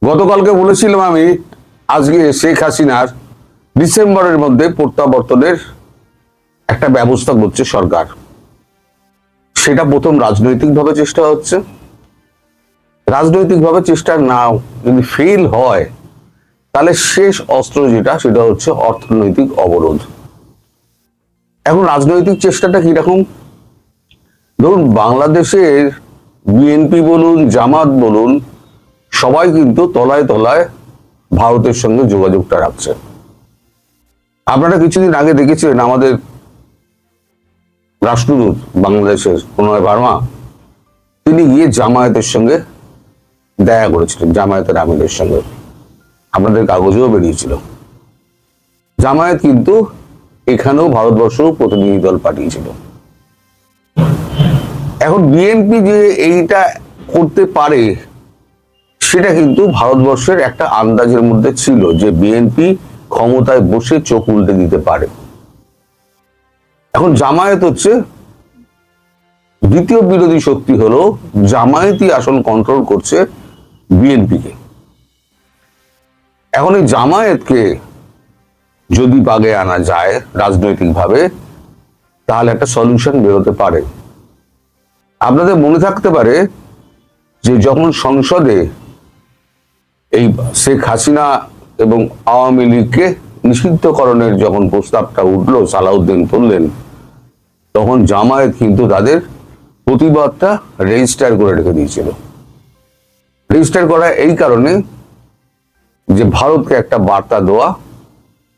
গতকালকে বলেছিলাম আমি আজকে শেখ হাসিনার ডিসেম্বরের মধ্যে প্রত্যাবর্তনের একটা ব্যবস্থা করছে সরকার। সেটা প্রথম রাজনৈতিকভাবে চেষ্টা হচ্ছে। রাজনৈতিকভাবে চেষ্টা নাও যদি ফেল হয় তাহলে শেষ অস্ত্র যেটা সেটা হচ্ছে অর্থনৈতিক অবরোধ। এখন রাজনৈতিক চেষ্টাটা কিরকম? ধরুন, বাংলাদেশের বিএনপি বলুন, জামাত বলুন, সবাই কিন্তু তলায় তলায় ভারতের সঙ্গে যোগাযোগটা রাখছে। আপনারা কিছুদিন আগে দেখেছিলেন আমাদের রাষ্ট্রদূত বাংলাদেশের প্রণয় ভার্মা, তিনি গিয়ে জামায়াতের সঙ্গে দেখা করেছিলেন, জামায়াতের আমিরের সঙ্গে। আপনাদের কাগজেও বেরিয়েছিল। জামায়াত কিন্তু এখানেও ভারতবর্ষ প্রতিনিধি দল পাঠিয়েছিল। এখন বিএনপি যে এইটা করতে পারে সেটা কিন্তু ভারতবর্ষের একটা আন্দাজের মধ্যে ছিল যে বিএনপি ক্ষমতায় বসে চোখ উল্টে দিতে পারে। এখন জামায়াত হচ্ছে দ্বিতীয় বিরোধী শক্তি, হলো জামায়াতই আসল কন্ট্রোল করছে বিএনপিকে। এখন এই জামায়াতকে যদি বাগে আনা যায় রাজনৈতিকভাবে তাহলে একটা সলিউশন বেরোতে পারে। আপনাদের মনে থাকতে পারে যে যখন সংসদে এই শেখ হাসিনা এবং আওয়ামী লীগকে নিষিদ্ধকরণের যখন প্রস্তাবটা উঠলো, সালাউদ্দিন তুললেন, তখন জামায়াত কিন্তু তাদের প্রতিবাদটা রেজিস্টার করে রেখে দিয়েছিল। রেজিস্টার করা এই কারণে যে ভারতকে একটা বার্তা দেওয়া,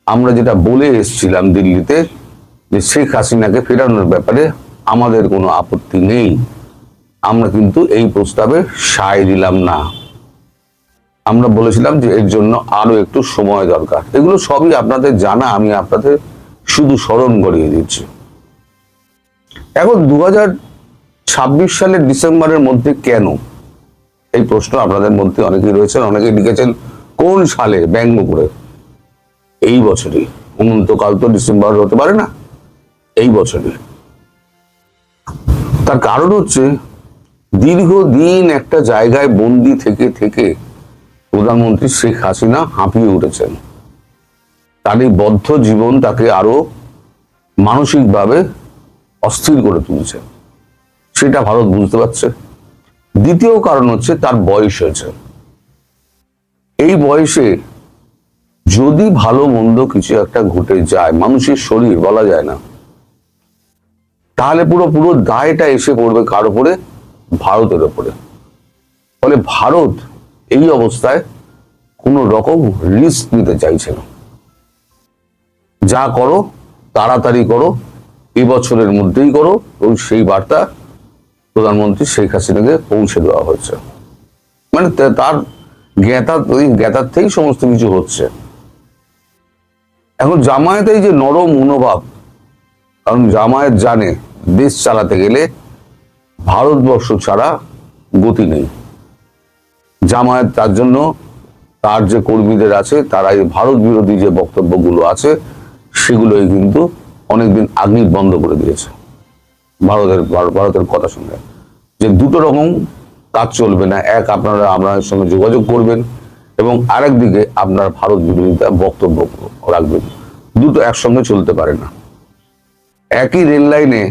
আমরা যেটা বলে এসেছিলাম দিল্লিতে যে শেখ হাসিনাকে ফেরানোর ব্যাপারে আমাদের কোনো আপত্তি নেই, আমরা কিন্তু এই প্রস্তাবে সায় দিলাম না। আমরা বলেছিলাম যে এর জন্য আরো একটু সময় দরকার। এগুলো সবই আপনাদের জানা, আমি আপনাদের শুধু স্মরণ করিয়ে দিচ্ছি। এখন 2026 সালের ডিসেম্বরের মধ্যে কেন, এই প্রশ্ন আপনাদের মধ্যে অনেকেই রয়েছেন। অনেকেই লিখেছেন কোন সালে, ব্যঙ্গ করে। এই বছরই, অনন্তকাল তো ডিসেম্বর হতে পারে না, এই বছরই। তার কারণ হচ্ছে দীর্ঘদিন একটা জায়গায় বন্দি থেকে থেকে প্রধানমন্ত্রী শেখ হাসিনা হাঁপিয়ে উঠেছেন। তার এই বদ্ধ জীবন তাকে আরো মানসিকভাবে অস্থির করে তুলছে, সেটা ভারত বুঝতে পারছে। দ্বিতীয় কারণ হচ্ছে তার বয়স হয়েছে। এই বয়সে যদি ভালো মন্দ কিছু একটা ঘটে যায়, মানুষের শরীর বলা যায় না, তাহলে পুরো পুরো দায়টা এসে পড়বে কার উপরে? ভারতের উপরে। ফলে ভারত এই অবস্থায় কোন রকম রিস্ক নিতে চাইছে না। যা করো তাড়াতাড়ি করো, এবছরের মধ্যেই করো, এবং সেই বার্তা প্রধানমন্ত্রী শেখ হাসিনাকে পৌঁছে দেওয়া হয়েছে। মানে তার জ্ঞাতার থেকেই সমস্ত কিছু হচ্ছে। এখন জামায়াতে এই যে নরম মনোভাব, কারণ জামায়াত জানে দেশ চালাতে গেলে ভারতবর্ষ ছাড়া গতি নেই। জামায়াত তার জন্য তার যে কর্মীদের আছে তারা এই ভারত বিরোধী যে বক্তব্যগুলো আছে সেগুলোই কিন্তু অনেকদিন আগেই বন্ধ করে দিয়েছে। ভারতের কথা শুনে যে দুটো রকম কাজ চলবে না, এক আপনারা আপনাদের সঙ্গে যোগাযোগ করবেন এবং আরেক দিকে আপনার ভারত বিরোধিতা বক্তব্য রাখবেন, দুটো একসঙ্গে চলতে পারে না। একই রেল লাইনে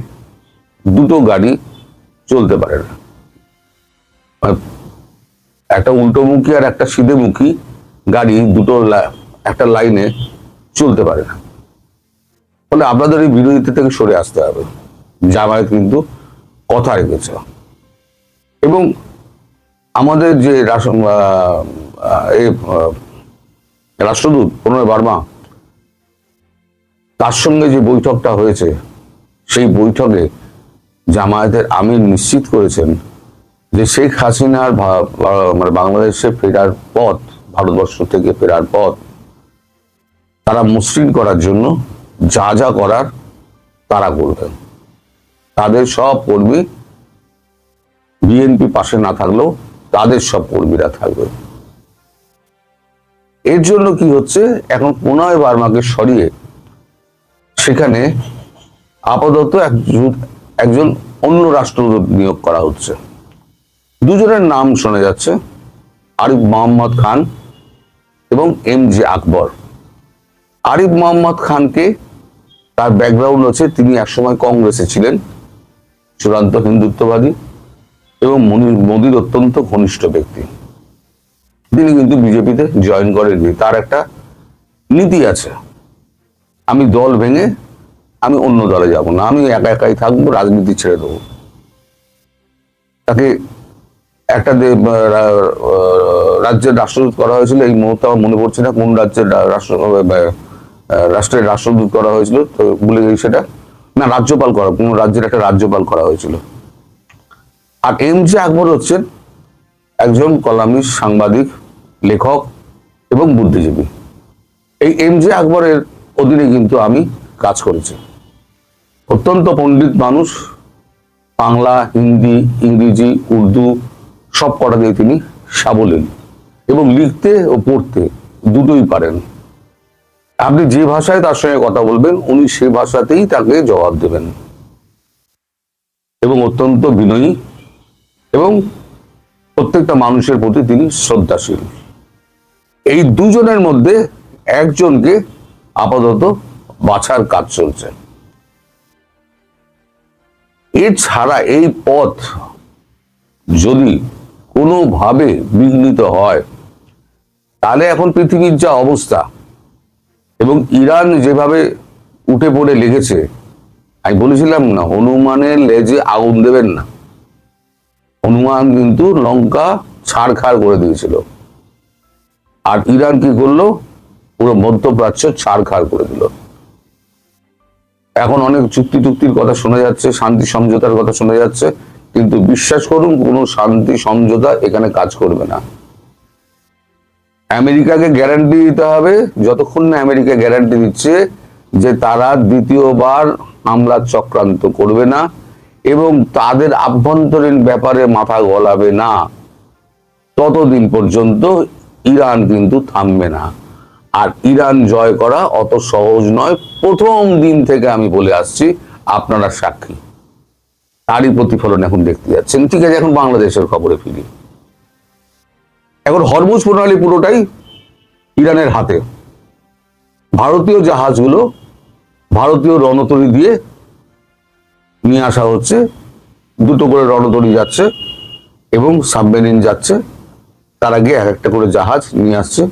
দুটো গাড়ি চলতে পারে না, একটা উল্টোমুখী আর একটা সিধেমুখী গাড়ি দুটো একটা লাইনে চলতে পারে না। ফলে আপনাদের এই বিরোধিতা থেকে সরে আসতে হবে। জামায়াত কিন্তু কথা রেখেছে। এবং আমাদের যে রাষ্ট্রদূত প্রণয় ভার্মা, তার সঙ্গে যে বৈঠকটা হয়েছে, সেই বৈঠকে জামায়াতের আমির নিশ্চিত করেছেন যে শেখ হাসিনার মানে বাংলাদেশে ফেরার পথ, ভারতবর্ষ থেকে ফেরার পথ তারা মসৃণ করার জন্য যা যা করার তারা করবেন। তাদের সব কর্মী, বিএনপি পাশে না থাকলেও তাদের সব কর্মীরা থাকবে। এর জন্য কি হচ্ছে, এখন প্রণয় ভার্মাকে সরিয়ে সেখানে আপাতত একজন অন্য রাষ্ট্রদূত নিয়োগ করা হচ্ছে। দুজনের নাম শোনা যাচ্ছে, আরিফ মোহাম্মদ খান এবং এম জে আকবর। আরিফ মোহাম্মদ খানকে তার ব্যাকগ্রাউন্ড হচ্ছে তিনি একসময় কংগ্রেসে ছিলেন, চূড়ান্ত হিন্দুত্ববাদী এবং মোদির অত্যন্ত ঘনিষ্ঠ ব্যক্তি। তিনি কিন্তু বিজেপিতে জয়েন করেননি। তার একটা নীতি আছে, আমি দল ভেঙে আমি অন্য দলে যাব না, আমি একা একাই থাকবো, রাজনীতি ছেড়ে দেবো। তাকে একটা রাজ্যের রাষ্ট্রদূত করা হয়েছিল, এই মুহূর্তে আমার মনে পড়ছে না কোন রাজ্যের রাষ্ট্রের রাষ্ট্রদূত করা হয়েছিল, তো ভুলে গেছি সেটা, না রাজ্যপাল করা, কোন রাজ্যের একটা রাজ্যপাল করা হয়েছিল। আর এম জে আকবর হচ্ছেন একজন কলামিস্ট, সাংবাদিক, লেখক এবং বুদ্ধিজীবী। এই এম জে আকবরের অধীনে কিন্তু আমি কাজ করেছি। অত্যন্ত পণ্ডিত মানুষ, বাংলা, হিন্দি, ইংরেজি, উর্দু সব কটা দিয়ে তিনি সাবলীল এবং লিখতে ও পড়তে দুটোই পারেন। আপনি যে ভাষায় তার সঙ্গে কথা বলবেন উনি সে ভাষাতেই তাকে জবাব দেবেন এবং অত্যন্ত বিনয়ী এবং প্রত্যেকটা মানুষের প্রতি তিনি শ্রদ্ধাশীল। এই দুজনের মধ্যে একজনকে আপাতত বাছার কাজ চলছে। এছাড়া এই পথ যদি কোনোভাবে বিঘ্নিত হয় তাহলে এখন পৃথিবীর যা অবস্থা এবং ইরান যেভাবে উঠে পড়ে লেগেছে, আমি বলেছিলাম না হনুমানের লেজে আগুন দেবেন না, হনুমান কিন্তু লঙ্কা ছাড়খাড় করে দিয়েছিল, আর ইরান কি করলো, পুরো মধ্যপ্রাচ্য ছাড়খাড় করে দিল। এখন অনেক চুক্তির কথা শোনা যাচ্ছে, শান্তি সমঝোতার কথা শোনা যাচ্ছে, কিন্তু বিশ্বাস করুন কোনো শান্তি সমঝোতা এখানে কাজ করবে না। আমেরিকাকে গ্যারান্টি দিতে হবে, যতক্ষণ না আমেরিকা গ্যারান্টি দিচ্ছে যে তারা দ্বিতীয়বার হামলার চক্রান্ত করবে না এবং তাদের আভ্যন্তরীণ ব্যাপারে মাথা গলাবে না, ততদিন পর্যন্ত ইরান কিন্তু থামবে না। আর ইরান জয় করা অত সহজ নয়, প্রথম দিন থেকে আমি বলে আসছি, আপনারা সাক্ষী। তারই প্রতিফলন এখন দেখতে যাচ্ছেন। ঠিক আছে, এখন বাংলাদেশের খবরে ফিরি। এখন হরমুজ প্রণালী পুরোটাই ইরানের হাতে। ভারতীয় জাহাজগুলো ভারতীয় রণতরী দিয়ে নিয়ে আসা হচ্ছে, দুটো করে রণতরী যাচ্ছে এবং সাবমেরিন যাচ্ছে, তার আগে এক একটা করে জাহাজ নিয়ে আসছে।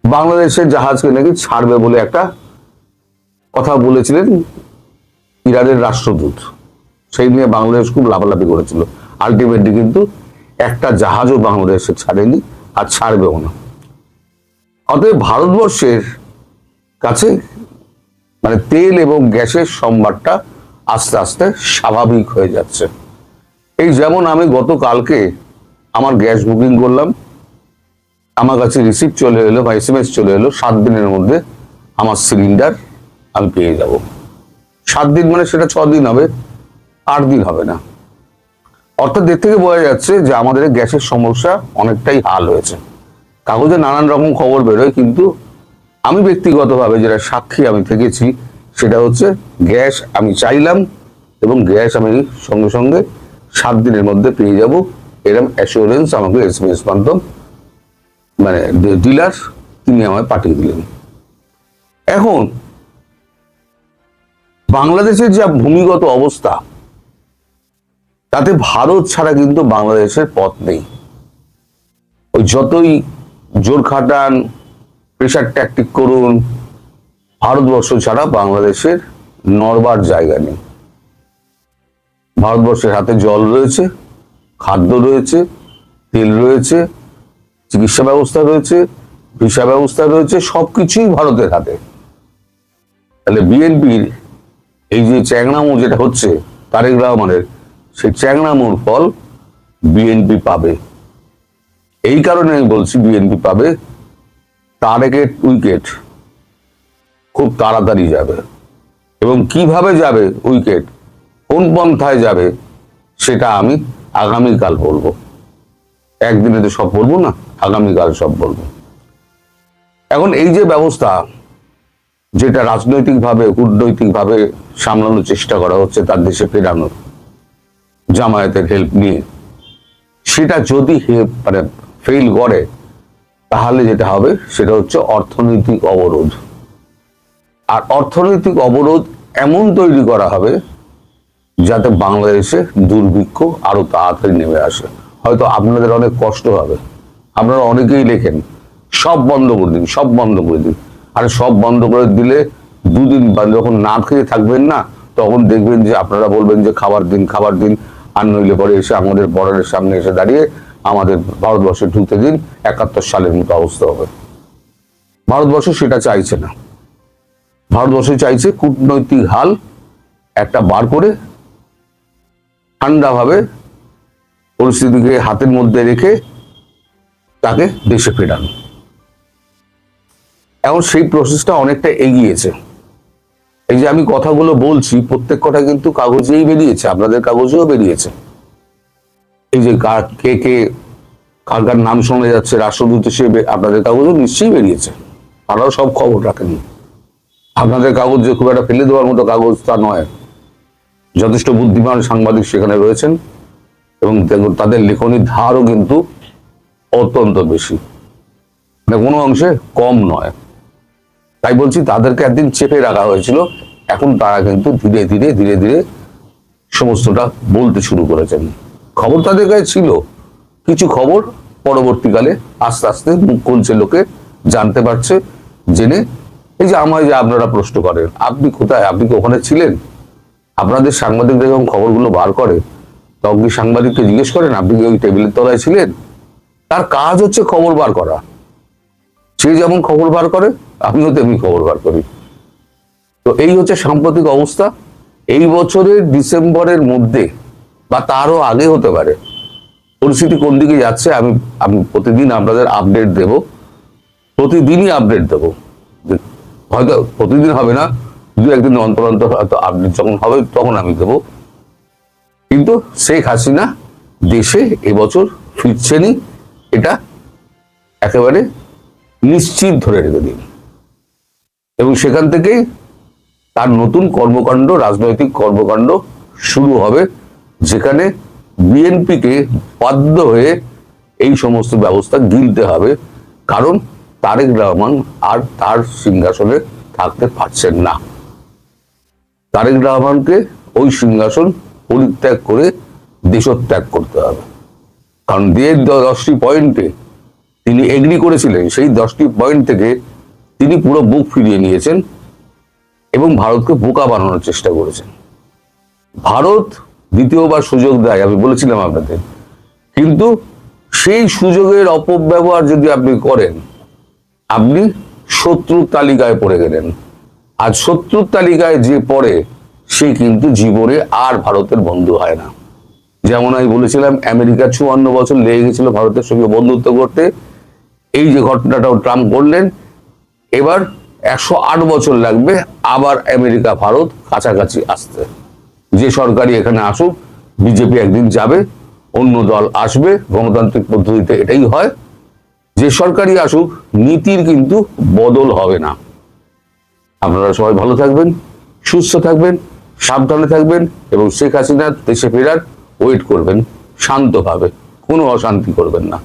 বাংলাদেশের জাহাজকে নাকি ছাড়বে বলে একটা কথা বলেছিলেন ইরানের রাষ্ট্রদূত, সেই নিয়ে বাংলাদেশ খুব লাফালাফি করেছিল। আলটিমেটলি কিন্তু একটা জাহাজও বাংলাদেশে ছাড়েনি আর ছাড়বেও না। অতএব ভারতবর্ষের কাছে মানে তেল এবং গ্যাসের সম্ভারটা আস্তে আস্তে স্বাভাবিক হয়ে যাচ্ছে। এই যেমন আমি গতকালকে আমার গ্যাস বুকিং করলাম, আমার কাছে রিসিপ্ট চলে এলো বা SMS চলে এলো, 7 দিনের মধ্যে আমার সিলিন্ডার আমি পেয়ে যাব। 7 দিন মানে সেটা 6 দিন হবে, 8 দিন হবে না। অর্থাৎ এর থেকে বোঝা যাচ্ছে যে আমাদের গ্যাসের সমস্যা অনেকটাই হাল হয়েছে। কাগজে নানান রকম খবর বেরোয়, কিন্তু আমি ব্যক্তিগতভাবে যেটা সাক্ষী আমি থেকেছি সেটা হচ্ছে গ্যাস আমি চাইলাম এবং গ্যাস আমি সঙ্গে সঙ্গে 7 দিনের মধ্যে পেয়ে যাব, এরকম অ্যাসিওরেন্স আমাকে SMS মাধ্যম মানে ডিলার তিনি আমায় পাঠিয়ে দিলেন। এখন বাংলাদেশের যা ভূমিগত অবস্থা, তাতে ভারত ছাড়া কিন্তু বাংলাদেশের পথ নেই। ওই যতই জোর খাটান, প্রেশার ট্যাকটিক করুন, ভারতবর্ষ ছাড়া বাংলাদেশের নড়বার জায়গা নেই। ভারতবর্ষের হাতে জল রয়েছে, খাদ্য রয়েছে, তেল রয়েছে, চিকিৎসা ব্যবস্থা রয়েছে, ভিসা ব্যবস্থা রয়েছে, সবকিছুই ভারতের হাতে। তাহলে বিএনপির এই যে চ্যাংড়ামো যেটা হচ্ছে তারেক রহমানের, সেই চ্যাংড়ামোর ফল বিএনপি পাবে। এই কারণে আমি বলছি বিএনপি পাবে। তারেকের উইকেট খুব তাড়াতাড়ি যাবে এবং কিভাবে যাবে উইকেট, কোন পন্থায় যাবে, সেটা আমি আগামীকাল বলবো। একদিনে তো সব বলবো না, আগামীকাল সব বলবো। এখন এই যে ব্যবস্থা যেটা রাজনৈতিকভাবে কূটনৈতিকভাবে সামলানোর চেষ্টা করা হচ্ছে তার দেশে ফেরানোর, জামায়াতের হেল্প নিয়ে, সেটা যদি মানে ফেল করে, তাহলে যেটা হবে সেটা হচ্ছে অর্থনৈতিক অবরোধ। আর অর্থনৈতিক অবরোধ এমন তৈরি করা হবে যাতে বাংলাদেশে দুর্ভিক্ষ আরো তাড়াতাড়ি নেমে আসে। হয়তো আপনাদের অনেক কষ্ট হবে, আপনারা অনেকেই লেখেন সব বন্ধ করে দিন, সব বন্ধ করে দিন। আর সব বন্ধ করে দিলে দুদিন যখন না খেয়ে থাকবেন না, তখন দেখবেন যে আপনারা বলবেন যে খাবার দিন, খাবার দিন। আর নইলে পরে এসে আমাদের বর্ডারের সামনে এসে দাঁড়িয়ে আমাদের ভারতবর্ষে ঢুকতে দিন, 71 সালের মতো অবস্থা হবে। ভারতবর্ষ সেটা চাইছে না। ভারতবর্ষ চাইছে কূটনৈতিক হাল একটা বার করে ঠান্ডাভাবে পরিস্থিতিকে হাতের মধ্যে রেখে তাকে দেশে ফেরানো। এখন সেই প্রসেসটা অনেকটা এগিয়েছে। এই যে আমি কথাগুলো বলছি, প্রত্যেক কথা কিন্তু কাগজেই বেরিয়েছে, আপনাদের কাগজেও বেরিয়েছে। এই যে কে কে কার কার নাম শোনা যাচ্ছে রাষ্ট্রদূত হিসেবে, আপনাদের কাগজও নিশ্চয়ই বেরিয়েছে। তারাও সব খবর রাখেনি। আপনাদের কাগজ যে খুব একটা ফেলে দেওয়ার মতো কাগজ তা নয়। যথেষ্ট বুদ্ধিমান সাংবাদিক সেখানে রয়েছেন এবং তাদের লেখনির ধারও কিন্তু অত্যন্ত বেশি, মানে কোনো অংশে কম নয়। তাই বলছি তাদেরকে একদিন চেপে রাখা হয়েছিল, এখন তারা কিন্তু ধীরে ধীরে ধীরে ধীরে সমস্তটা বলতে শুরু করেছেন। খবর তাদের কাছে ছিল, কিছু খবর পরবর্তীকালে আস্তে আস্তে মুখ খুলছে, লোকে জানতে পারছে, জেনে এই যে আমায় যে আপনারা প্রশ্ন করেন, আপনি কোথায়, আপনি কি ওখানে ছিলেন? আপনাদের সাংবাদিকরা যখন খবরগুলো বার করে তখন কি সাংবাদিককে জিজ্ঞেস করেন আপনি কি ওই টেবিলের তলায় ছিলেন? তার কাজ হচ্ছে খবর বার করা। সে যেমন খবর বার করে আমিও তেমনি খবর বার করি। তো এই হচ্ছে সাম্প্রতিক অবস্থা। এই বছরের ডিসেম্বরের মধ্যে বা তারও আগে হতে পারে পরিস্থিতি কোন দিকে যাচ্ছে আমি প্রতিদিন আপনাদের আপডেট দেব, প্রতিদিনই আপডেট দেব। হয়তো প্রতিদিন হবে না, দু একদিন অন্তর অন্তর হয়তো আপডেট যখন হবে তখন আমি দেব। কিন্তু শেখ হাসিনা দেশে এবছর ফিরছেনই, এটা একেবারে নিশ্চিত ধরে রেখে দিন। এবং সেখান থেকেই তার নতুন কর্মকাণ্ড, রাজনৈতিক কর্মকাণ্ড শুরু হবে, যেখানে বিএনপিকে বাধ্য হয়ে এই সমস্ত ব্যবস্থা গিলতে হবে। কারণ তারেক রহমান আর তার সিংহাসনে থাকতে পারছেন না। তারেক রহমানকে ওই সিংহাসন পরিত্যাগ করে দেশত্যাগ করতে হবে। কারণ 10টি পয়েন্টে তিনি এগ্রি করেছিলেন, সেই 10টি পয়েন্ট থেকে তিনি পুরো বুক ফিরিয়ে নিয়েছেন এবং ভারতকে বোকা বানানোর চেষ্টা করেছেন। ভারত দ্বিতীয়বার সুযোগ দেয়, আমি বলেছিলাম আপনাদের, কিন্তু সেই সুযোগের অপব্যবহার যদি আপনি করেন, আপনি শত্রুর তালিকায় পড়ে গেলেন। আজ শত্রুর তালিকায় যে পড়ে সে কিন্তু জীবনে আর ভারতের বন্ধু হয় না। যেমন আমি বলেছিলাম আমেরিকা 54 বছর লেগে গেছিল ভারতের সঙ্গে বন্ধুত্ব করতে, এই যে ঘটনাটাও ট্রাম্প করলেন, এবার 108 বছর লাগবে আবার আমেরিকা ভারত কাছাকাছি আসতে। যে সরকারি এখানে আসুক, বিজেপি একদিন যাবে, অন্য দল আসবে, গণতান্ত্রিক পদ্ধতিতে এটাই হয়। যে সরকারি আসুক, নীতির কিন্তু বদল হবে না। আপনারা সবাই ভালো থাকবেন, সুস্থ থাকবেন, সাবধানে থাকবেন এবং শেখ হাসিনা দেশে ফেরার ওয়েট করবেন শান্তভাবে, কোনো অশান্তি করবেন না।